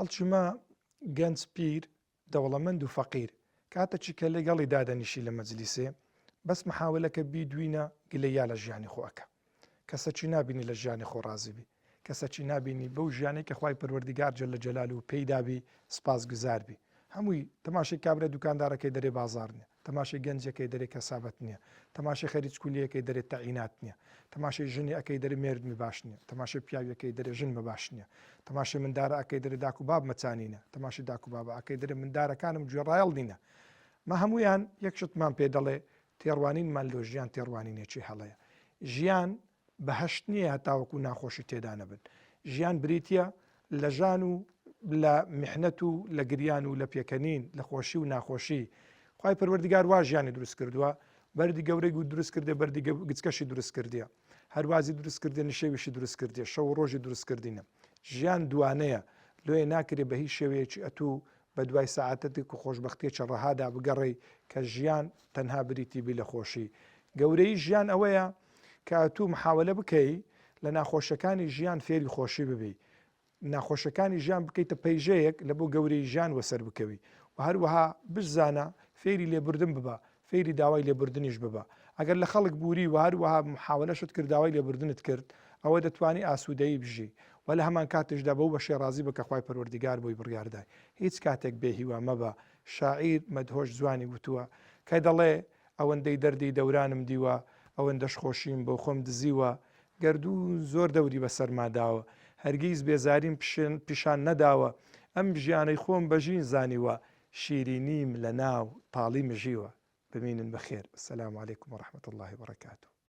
خەڵکیمە گەنج پیر دەوڵەمەند و فەقیر کاتێکی کە لەگەڵی دادەنیشی لە مەجلیسێ بەس محاولەکە بیدوینە گلەیا لە ژیانی خۆەکە کەسەکی نبینی لە ژیانی خۆ ڕازیبی کەسەکی نبینی بەو ژیانەی کە خوای پەروەردیگار جەل جەلالو و پێیدابی سپاس گوزاربی هەمووی تەماشای کابرا دوکاندارەکەی دەرێ بازار نییە تەماشای گەنجەکەی دەرێ کەسابەت نییە تەماشای خەریج کولیەکەی دەرێت تەعینات نییە تەماشای ژنی ئەەکەی دەرێ مێردمی باش نییە تەماشای پیاوەکەی دەرێ ژنمە باش نییە تەماشای مندارە ئەەکەی دەرێ داک و باب مەچانینە تەماشای داک و بابە ئەەکەی دەرێ مندارەکانم گوێڕایەڵ نینە مە هەمویان یەکشتمان پێ دەڵێ تێڕوانینمان لۆ ژیان تێڕوانینێکی هەڵەیە ژیان بەهەشت نییە هەتاوەکو ناخۆشی تێدا نەبن ژیان بریتە لە ژان و لە میحنەت و لە گریان و لە پێکەنین لە خۆشی و ناخۆشی خوای پەروەردیگار وا ژیانی دروست کردووە بەردی گەورەی و دروست کردێ بەردی گچکەشی دروست کردیە هەروازی دروست کردێ نشێویشی دروست کردێ شەو و ڕۆژی دروست کردینە ژیان دوانەیە لۆیە ناکرێ بە هیچ شێوەیەکی ئەتوو بە دوای سەعاتێک و خۆشبەختیەکە ڕەهادا بگەڕێی کە ژیان تەنها بریتی بی لە خۆشی گەورەی ژیان ئەوەیە کە ئەتوو محاولە بکەی لە ناخۆشەکانی ژیان فێری خۆشی ببی ناخۆشەکانی ژیان بکەیتە پەیژەیەک لە بۆ گەورەی ژیان وەسەر بکەوی و هەروەها بزانە فێری لێبوردن ببە فێری داوای لێبوردنیش ببە ئەگەر لە خەڵک بووری و هەروەها محاولەشت کرد داوای لێبوردنت کرد ئەوە دەتوانی ئاسوودەیی بژی و لە هەمان کاتێشدا بەو بەشێ ڕازی بکە خوای پەروەردیگار بۆی بڕیاردای هیچ کاتێک بێهیوا مەبە شاعیر مەدهۆش جوانی وتووە کە دەڵێ ئەوەندەی دەردی دەورانم دیوە ئەوەندەش خۆشیم بۆ خۆم دزیوە گەردوو زۆر دەوری بەسەرماداوە هەرگیز بێزاریم پیشان نەداوە ئەم ژیانەی خۆم بەژین زانیوە شیرینیم لە ناو تاڵی مژیوە بمینن بەخێر. السلام علیکم و ڕەحمەت الله و بەرەکاتوه.